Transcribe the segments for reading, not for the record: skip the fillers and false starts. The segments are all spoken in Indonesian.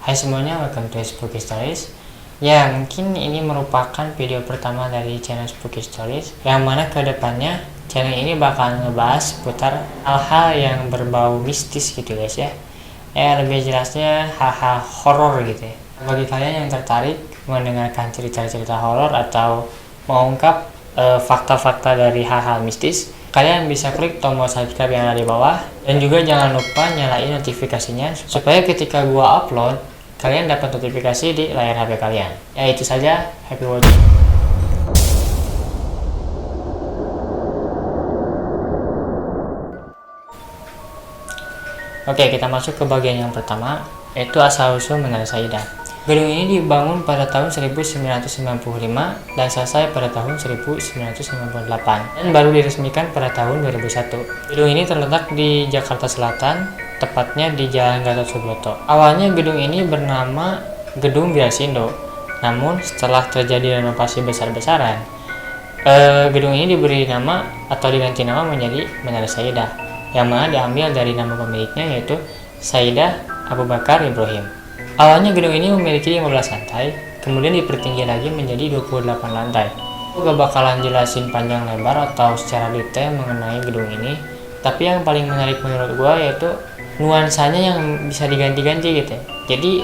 Hai semuanya, welcome to Spooky Stories. Ya, mungkin ini merupakan video pertama dari channel Spooky Stories, yang mana kedepannya channel ini bakal ngebahas seputar hal-hal yang berbau mistis gitu guys ya. Lebih jelasnya hal-hal horor gitu ya. Bagi kalian yang tertarik mendengarkan cerita-cerita horor atau mengungkap fakta-fakta dari hal-hal mistis, kalian bisa klik tombol subscribe yang ada di bawah, dan juga jangan lupa nyalain notifikasinya supaya ketika gua upload kalian dapat notifikasi di layar HP kalian. Ya itu saja, happy watching. Oke, kita masuk ke bagian yang pertama, yaitu asal-usul Menara Saidah. Gedung ini dibangun pada tahun 1995 dan selesai pada tahun 1998 dan baru diresmikan pada tahun 2001. Gedung ini terletak di Jakarta Selatan, tepatnya di Jalan Gatot Subroto. Awalnya gedung ini bernama Gedung Wirasindo, namun setelah terjadi renovasi besar-besaran, gedung ini diberi nama atau diganti nama menjadi Menara Saidah, yang mana diambil dari nama pemiliknya yaitu Saidah Abu Bakar Ibrahim. Awalnya gedung ini memiliki 15 lantai, kemudian dipertinggi lagi menjadi 28 lantai. Aku gak bakalan jelasin panjang lebar atau secara detail mengenai gedung ini, tapi yang paling menarik menurut gua yaitu nuansanya yang bisa diganti-ganti gitu. Jadi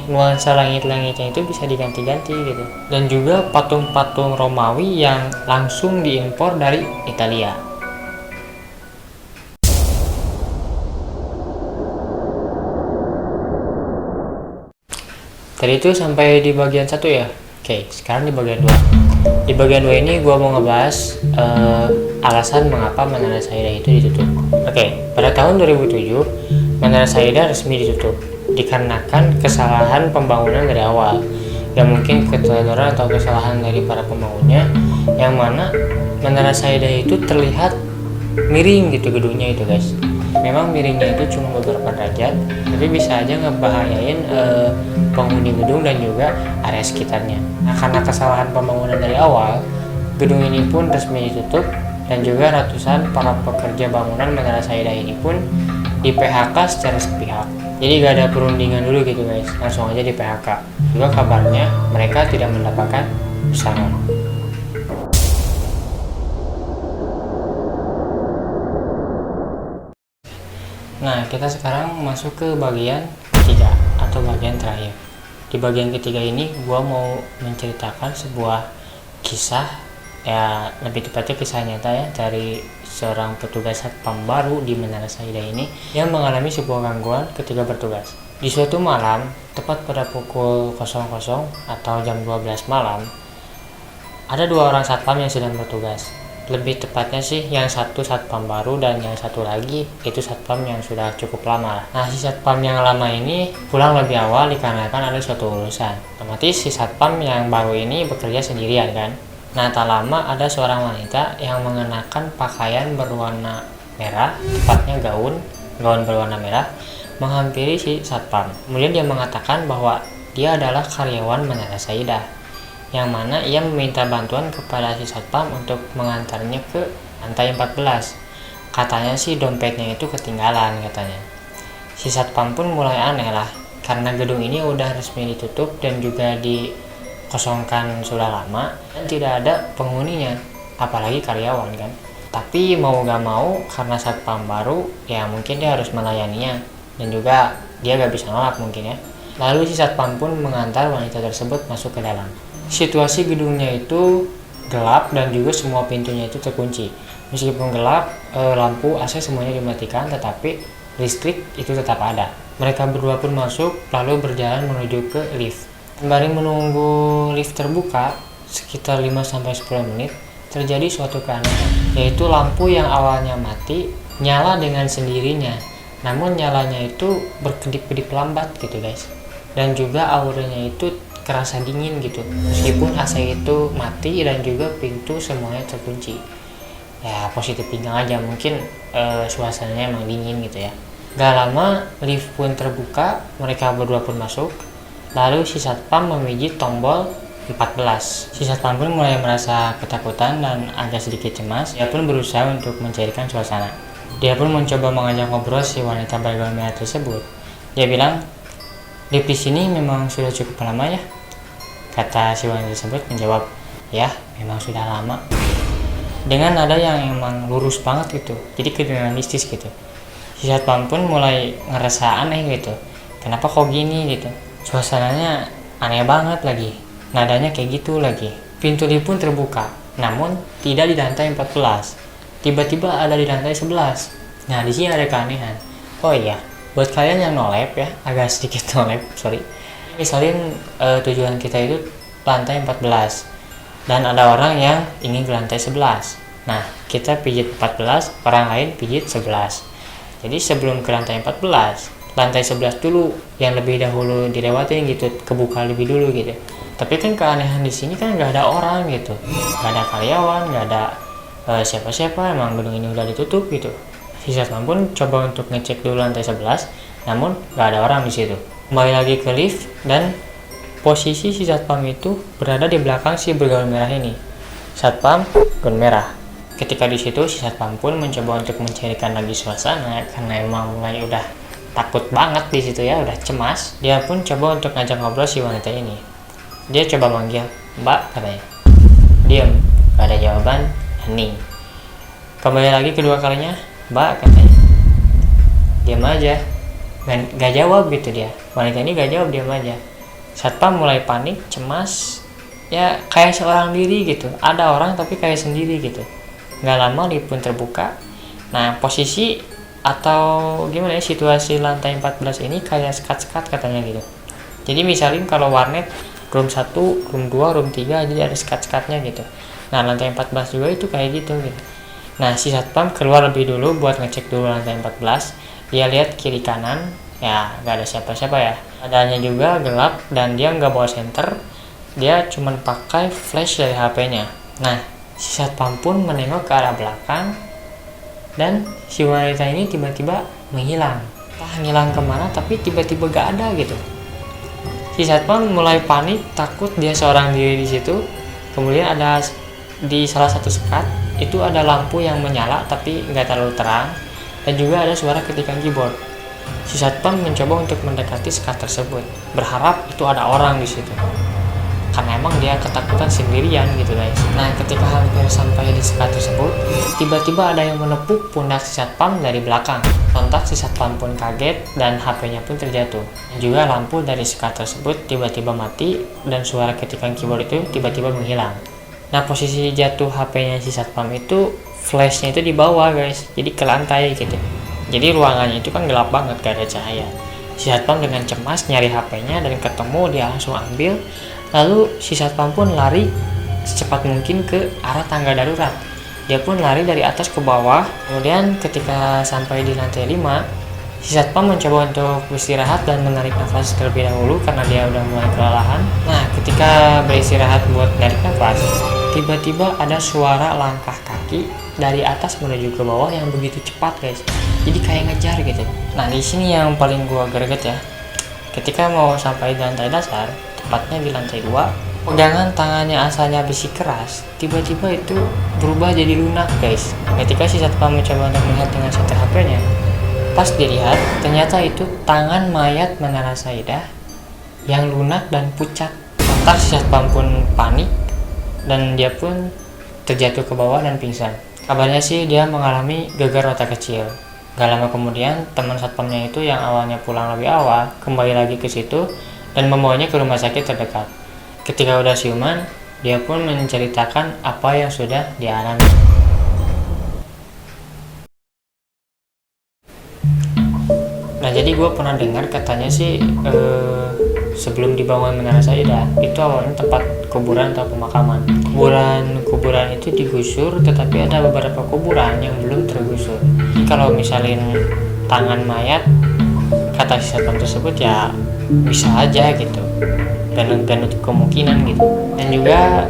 nuansa langit-langitnya itu bisa diganti-ganti gitu. Dan juga patung-patung Romawi yang langsung diimpor dari Italia. Tadi itu sampai di bagian 1 ya. Oke, sekarang di bagian 2. Di bagian 2 ini gua mau ngebahas alasan mengapa Menara Saidah itu ditutup. Oke, pada tahun 2007 Menara Saidah resmi ditutup dikarenakan kesalahan pembangunan dari awal. Ya mungkin keteledoran atau kesalahan dari para pembangunnya, yang mana Menara Saidah itu terlihat miring gitu gedungnya itu guys. Memang miringnya itu cuma beberapa derajat, tapi bisa aja ngebahayain penghuni gedung dan juga area sekitarnya. Nah, karena kesalahan pembangunan dari awal, gedung ini pun resmi ditutup, dan juga ratusan para pekerja bangunan Menara Saidah ini pun di PHK secara sepihak. Jadi gak ada perundingan dulu gitu guys, langsung aja di PHK. Juga kabarnya mereka tidak mendapatkan pesangon. Nah, kita sekarang masuk ke bagian ketiga atau bagian terakhir. Di bagian ketiga ini gua mau menceritakan sebuah kisah, ya lebih tepatnya kisah nyata ya, dari seorang petugas satpam baru di Menara Saidah ini yang mengalami sebuah gangguan ketika bertugas. Di suatu malam, tepat pada pukul 00 atau jam 12 malam, ada dua orang satpam yang sedang bertugas. Lebih tepatnya sih yang satu satpam baru dan yang satu lagi itu satpam yang sudah cukup lama. Nah, si satpam yang lama ini pulang lebih awal dikarenakan ada suatu urusan. Otomatis si satpam yang baru ini bekerja sendirian kan. Nah, tak lama ada seorang wanita yang mengenakan pakaian berwarna merah, tepatnya gaun berwarna merah, menghampiri si satpam. Kemudian dia mengatakan bahwa dia adalah karyawan Menara Saidah, yang mana ia meminta bantuan kepada si satpam untuk mengantarnya ke lantai 14. Katanya sih dompetnya itu ketinggalan katanya. Si satpam pun mulai aneh lah, karena gedung ini udah resmi ditutup dan juga dikosongkan sudah lama dan tidak ada penghuninya, apalagi karyawan kan. Tapi mau gak mau karena satpam baru, ya mungkin dia harus melayaninya, dan juga dia gak bisa nolak mungkin ya. Lalu si satpam pun mengantar wanita tersebut masuk ke dalam. Situasi gedungnya itu gelap dan juga semua pintunya itu terkunci. Meskipun gelap, lampu AC semuanya dimatikan, tetapi listrik itu tetap ada. Mereka berdua pun masuk lalu berjalan menuju ke lift. Sembari menunggu lift terbuka sekitar 5-10 menit, terjadi suatu keanehan, yaitu lampu yang awalnya mati nyala dengan sendirinya. Namun nyalanya itu berkedip-kedip lambat gitu guys. Dan juga auranya itu kerasa dingin gitu, meskipun AC itu mati dan juga pintu semuanya terkunci. Ya positif tinggal aja, mungkin suasananya emang dingin gitu ya. Gak lama lift pun terbuka, mereka berdua pun masuk. Lalu si satpam memijit tombol 14. Si satpam pun mulai merasa ketakutan dan agak sedikit cemas. Dia pun berusaha untuk mencairkan suasana. Dia pun mencoba mengajak ngobrol si wanita bergaun merah tersebut. Dia bilang, Lift di sini memang sudah cukup lama ya, kata si wanita tersebut menjawab, ya memang sudah lama. Dengan nada yang emang lurus banget gitu, jadi kedengaran mistis gitu. Si satpam pun mulai ngerasa aneh gitu, kenapa kok gini gitu, suasananya aneh banget lagi, nadanya kayak gitu lagi. Pintu lift pun terbuka, namun tidak di lantai 14, tiba-tiba ada di lantai 11. Nah di sini ada keanehan. Oh iya, buat kalian yang no lab ya, agak sedikit no lab, sorry. Misalin tujuan kita itu lantai 14 dan ada orang yang ingin ke lantai 11. Nah, kita pijit 14, orang lain pijit 11. Jadi sebelum ke lantai 14, lantai 11 dulu yang lebih dahulu dilewatin gitu, kebuka lebih dulu gitu. Tapi kan keanehan di sini kan nggak ada orang gitu, nggak ada karyawan, nggak ada siapa-siapa, emang gedung ini udah ditutup gitu. Si satpam pun coba untuk ngecek dulu lantai 11, namun nggak ada orang di situ. Kembali lagi ke lift dan posisi si satpam itu berada di belakang si bergaun merah ini. Satpam gaun merah. Ketika di situ si satpam pun mencoba untuk mencairkan lagi suasana karena emang mulai udah takut banget di situ ya, udah cemas. Dia pun coba untuk ngajak ngobrol si wanita ini. Dia coba manggil, "Mbak," katanya. Diam, gak ada jawaban, hening. Kembali lagi kedua kalinya, "Mbak," katanya. Diam aja, gak jawab gitu dia. Wanita ini gak jawab, diam aja. Satpam mulai panik, cemas, ya kayak seorang diri gitu. Ada orang tapi kayak sendiri gitu. Gak lama lift pun terbuka. Nah posisi atau gimana ya, situasi lantai 14 ini kayak sekat-sekat katanya gitu. Jadi misalnya kalau warnet room 1, room 2, room 3, jadi ada sekat-sekatnya gitu. Nah lantai 14 juga itu kayak gitu. Nah si satpam keluar lebih dulu buat ngecek dulu lantai 14. Dia lihat kiri kanan, ya gak ada siapa-siapa ya. Adanya juga gelap dan dia nggak bawa senter. Dia cuman pakai flash dari HP-nya. Nah si satpam pun menengok ke arah belakang dan si wanita ini tiba-tiba menghilang. Entah ngilang kemana tapi tiba-tiba gak ada gitu. Si satpam mulai panik, takut dia seorang diri di situ. Kemudian ada di salah satu sekat itu ada lampu yang menyala tapi nggak terlalu terang, dan juga ada suara ketikan keyboard. Si satpam mencoba untuk mendekati sekat tersebut, berharap itu ada orang di situ. Karena emang dia ketakutan sendirian gitu guys. Nah ketika hampir sampai di sekat tersebut, tiba-tiba ada yang menepuk pundak si satpam dari belakang. Sontak si satpam pun kaget dan HP-nya pun terjatuh. Dan juga lampu dari sekat tersebut tiba-tiba mati dan suara ketikan keyboard itu tiba-tiba menghilang. Nah posisi jatuh HP-nya si satpam itu, flashnya itu di bawah guys, jadi ke lantai gitu. Jadi ruangannya itu kan gelap banget, gak ada cahaya. Si satpam dengan cemas nyari HP-nya dan ketemu, dia langsung ambil. Lalu si satpam pun lari secepat mungkin ke arah tangga darurat. Dia pun lari dari atas ke bawah. Kemudian ketika sampai di lantai 5, si satpam mencoba untuk beristirahat dan menarik nafas terlebih dahulu karena dia udah mulai kelelahan. Nah ketika beristirahat buat narik nafas, tiba-tiba ada suara langkah kaki dari atas menuju ke bawah yang begitu cepat guys. Jadi kayak ngejar gitu. Nah di sini yang paling gua greget ya, ketika mau sampai di lantai dasar, tepatnya di lantai 2, pegangan tangannya asalnya besi keras, tiba-tiba itu berubah jadi lunak guys. Ketika si satpam mencoba untuk melihat dengan senter HP-nya, pas dilihat ternyata itu tangan mayat Manara Saidah yang lunak dan pucat. Sontak si satpam pun panik dan dia pun terjatuh ke bawah dan pingsan. Kabarnya sih dia mengalami gegar otak kecil. Gak lama kemudian teman satpamnya itu yang awalnya pulang lebih awal kembali lagi ke situ dan membawanya ke rumah sakit terdekat. Ketika udah siuman, dia pun menceritakan apa yang sudah dialami. Nah jadi gue pernah dengar katanya sih sebelum dibangun Menara Saidah itu awalnya tempat kuburan atau pemakaman. Kuburan itu digusur, tetapi ada beberapa kuburan yang belum tergusur. Jadi kalau misalin tangan mayat, kata si satpam tersebut ya bisa aja gitu, dan untuk kemungkinan gitu. Dan juga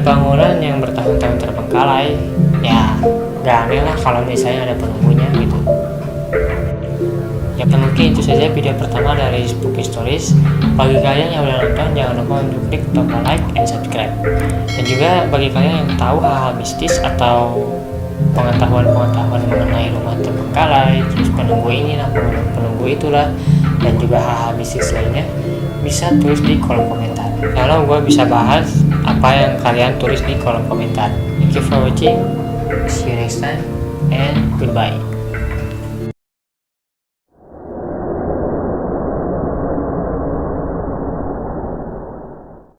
bangunan yang bertahun-tahun terbengkalai, ya gak aneh lah kalau misalnya ada penunggunya gitu. Ya mungkin itu saja video pertama dari Spooky Stories. Bagi kalian yang udah nonton, jangan lupa untuk klik tombol like and subscribe. Dan juga bagi kalian yang tahu hal-hal mistis atau pengetahuan mengenai rumah terbengkalai, terus penunggu inilah, penunggu itulah, dan juga hal-hal mistis lainnya, bisa tulis di kolom komentar. Kalau gue bisa bahas apa yang kalian tulis di kolom komentar. Thank you for watching. See you next time and goodbye.